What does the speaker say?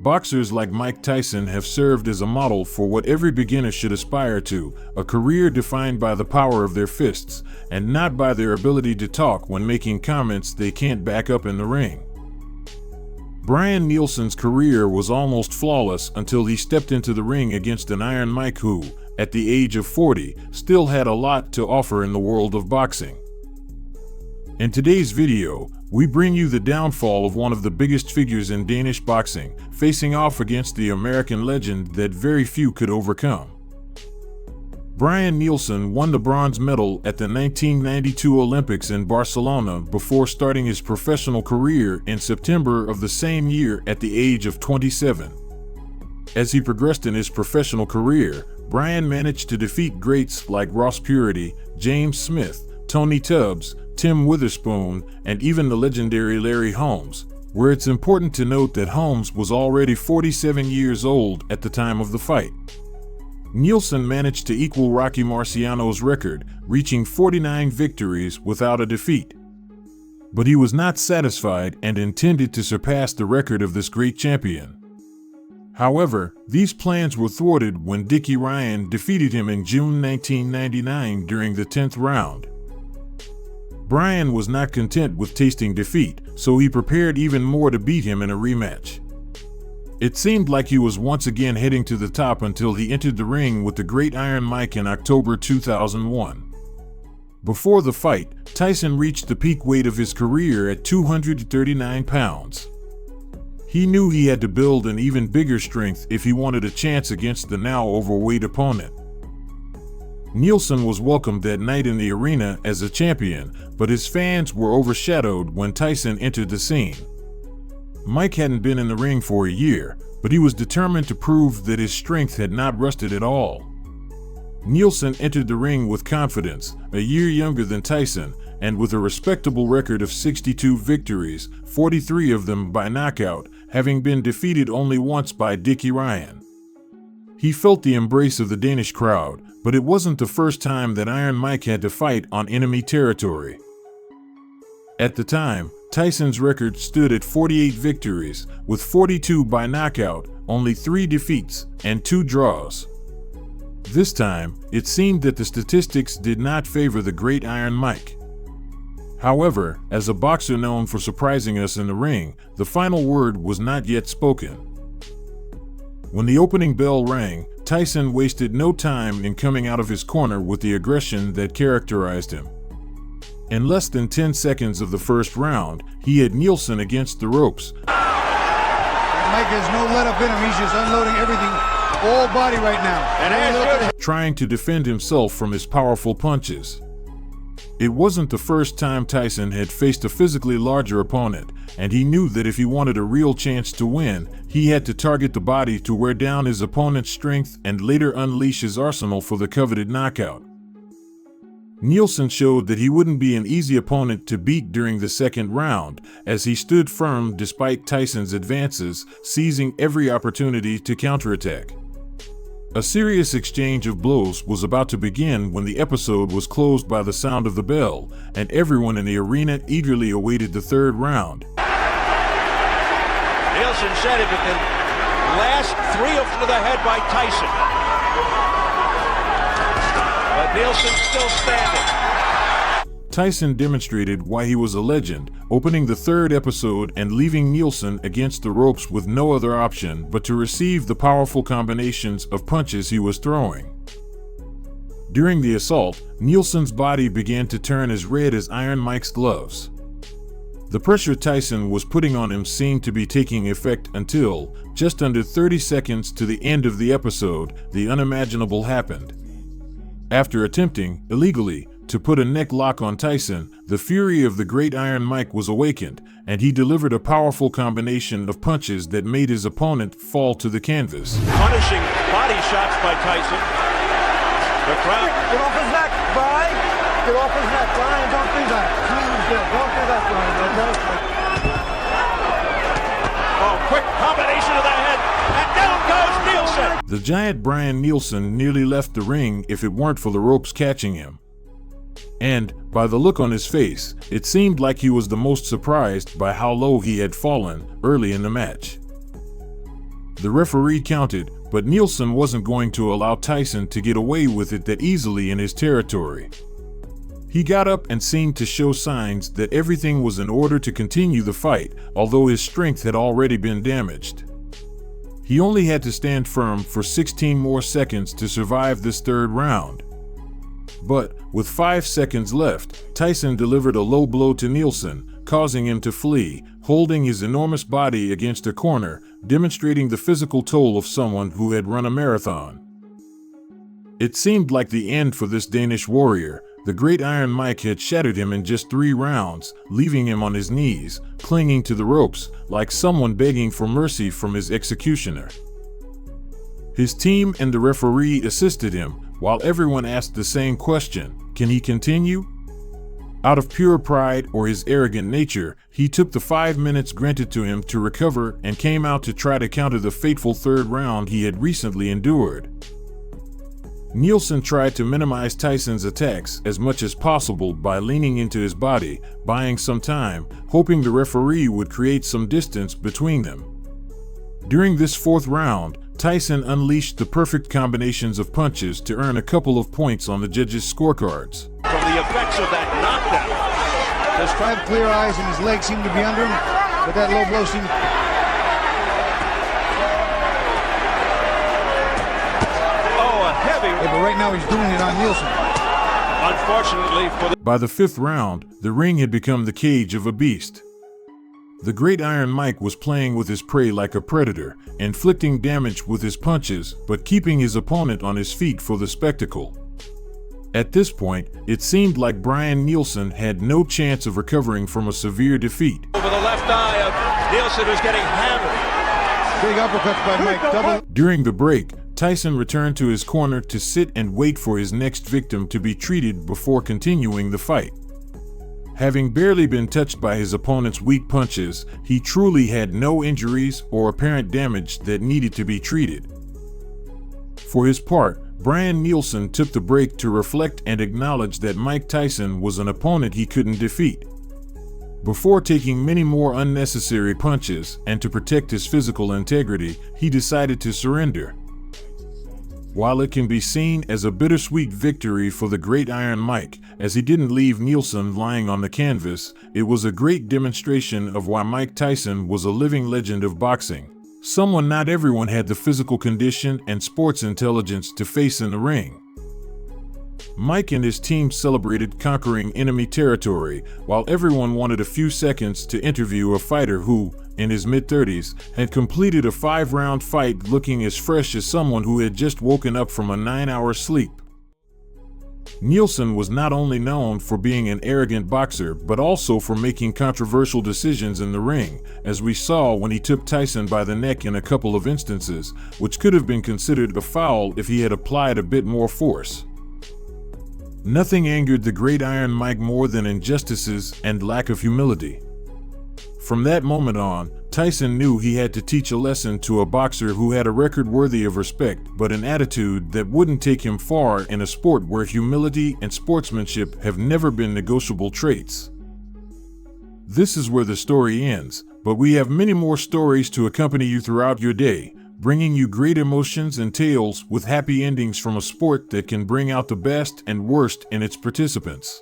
Boxers like Mike Tyson have served as a model for what every beginner should aspire to, a career defined by the power of their fists, and not by their ability to talk when making comments they can't back up in the ring. Brian Nielsen's career was almost flawless until he stepped into the ring against an Iron Mike who, at the age of 40, still had a lot to offer in the world of boxing. In today's video, we bring you the downfall of one of the biggest figures in Danish boxing, facing off against the American legend that very few could overcome. Brian Nielsen won the bronze medal at the 1992 Olympics in Barcelona before starting his professional career in September of the same year at the age of 27. As he progressed in his professional career, Brian managed to defeat greats like Ross Puritty, James Smith, Tony Tubbs, Tim Witherspoon, and even the legendary Larry Holmes, where it's important to note that Holmes was already 47 years old at the time of the fight. Nielsen managed to equal Rocky Marciano's record, reaching 49 victories without a defeat. But he was not satisfied and intended to surpass the record of this great champion. However, these plans were thwarted when Dickie Ryan defeated him in June 1999 during the 10th round. Brian was not content with tasting defeat, so he prepared even more to beat him in a rematch. It seemed like he was once again heading to the top until he entered the ring with the Great Iron Mike in October 2001. Before the fight, Tyson reached the peak weight of his career at 239 pounds. He knew he had to build an even bigger strength if he wanted a chance against the now overweight opponent. Nielsen was welcomed that night in the arena as a champion, but his fans were overshadowed when Tyson entered the scene. Mike hadn't been in the ring for a year, but he was determined to prove that his strength had not rusted at all. Nielsen entered the ring with confidence, a year younger than Tyson, and with a respectable record of 62 victories, 43 of them by knockout, having been defeated only once by Dickie Ryan. He felt the embrace of the Danish crowd, but it wasn't the first time that Iron Mike had to fight on enemy territory. At the time, Tyson's record stood at 48 victories, with 42 by knockout, only 3 defeats, and 2 draws. This time, it seemed that the statistics did not favor the Great Iron Mike. However, as a boxer known for surprising us in the ring, the final word was not yet spoken. When the opening bell rang, Tyson wasted no time in coming out of his corner with the aggression that characterized him. In less than 10 seconds of the first round, he had Nielsen against the ropes. Mike has no let up in him. He's just unloading everything, all body right now. Trying to defend himself from his powerful punches. It wasn't the first time Tyson had faced a physically larger opponent, and he knew that if he wanted a real chance to win, he had to target the body to wear down his opponent's strength and later unleash his arsenal for the coveted knockout. Nielsen showed that he wouldn't be an easy opponent to beat during the second round, as he stood firm despite Tyson's advances, seizing every opportunity to counterattack. A serious exchange of blows was about to begin when the episode was closed by the sound of the bell, and everyone in the arena eagerly awaited the third round. Nielsen said if it can last 3 to the head by Tyson. But Nielsen's still standing. Tyson demonstrated why he was a legend, opening the third episode and leaving Nielsen against the ropes with no other option but to receive the powerful combinations of punches he was throwing. During the assault, Nielsen's body began to turn as red as Iron Mike's gloves. The pressure Tyson was putting on him seemed to be taking effect until, just under 30 seconds to the end of the episode, the unimaginable happened. After attempting, illegally, to put a neck lock on Tyson, the fury of the Great Iron Mike was awakened, and he delivered a powerful combination of punches that made his opponent fall to the canvas. Punishing body shots by Tyson. The crowd. Get off his neck, Brian! Get off his neck, Brian! Don't do that! Don't do that, Brian! Oh, quick combination of the head, and down goes Nielsen! The giant Brian Nielsen nearly left the ring if it weren't for the ropes catching him. And, by the look on his face, it seemed like he was the most surprised by how low he had fallen early in the match. The referee counted, but Nielsen wasn't going to allow Tyson to get away with it that easily in his territory. He got up and seemed to show signs that everything was in order to continue the fight, although his strength had already been damaged. He only had to stand firm for 16 more seconds to survive this third round. But, with 5 seconds left, Tyson delivered a low blow to Nielsen, causing him to flee, holding his enormous body against a corner, demonstrating the physical toll of someone who had run a marathon. It seemed like the end for this Danish warrior. The Great Iron Mike had shattered him in just 3 rounds, leaving him on his knees, clinging to the ropes, like someone begging for mercy from his executioner. His team and the referee assisted him, while everyone asked the same question: can he continue? Out of pure pride or his arrogant nature, he took the 5 minutes granted to him to recover and came out to try to counter the fateful third round he had recently endured. Nielsen tried to minimize Tyson's attacks as much as possible by leaning into his body, buying some time, hoping the referee would create some distance between them. During this fourth round, Tyson unleashed the perfect combinations of punches to earn a couple of points on the judges' scorecards. From the effects of that knockdown. Does have clear eyes and his legs seem to be under him, but that low blow seems... Heavy. Yeah, but right now he's doing it on Nielsen. Unfortunately for the... By the 5th round, the ring had become the cage of a beast. The Great Iron Mike was playing with his prey like a predator, inflicting damage with his punches, but keeping his opponent on his feet for the spectacle. At this point, it seemed like Brian Nielsen had no chance of recovering from a severe defeat. Over the left eye of Nielsen, who's getting hammered. Big uppercuts by Mike. Double. During the break, Tyson returned to his corner to sit and wait for his next victim to be treated before continuing the fight. Having barely been touched by his opponent's weak punches, he truly had no injuries or apparent damage that needed to be treated. For his part, Brian Nielsen took the break to reflect and acknowledge that Mike Tyson was an opponent he couldn't defeat. Before taking many more unnecessary punches and to protect his physical integrity, he decided to surrender. While it can be seen as a bittersweet victory for the Great Iron Mike, as he didn't leave Nielsen lying on the canvas, it was a great demonstration of why Mike Tyson was a living legend of boxing. Someone not everyone had the physical condition and sports intelligence to face in the ring. Mike and his team celebrated conquering enemy territory, while everyone wanted a few seconds to interview a fighter who, in his mid-30s, had completed a 5-round fight looking as fresh as someone who had just woken up from a 9-hour sleep. Nielsen was not only known for being an arrogant boxer, but also for making controversial decisions in the ring, as we saw when he took Tyson by the neck in a couple of instances, which could have been considered a foul if he had applied a bit more force. Nothing angered the Great Iron Mike more than injustices and lack of humility. From that moment on, Tyson knew he had to teach a lesson to a boxer who had a record worthy of respect, but an attitude that wouldn't take him far in a sport where humility and sportsmanship have never been negotiable traits. This is where the story ends, but we have many more stories to accompany you throughout your day, bringing you great emotions and tales with happy endings from a sport that can bring out the best and worst in its participants.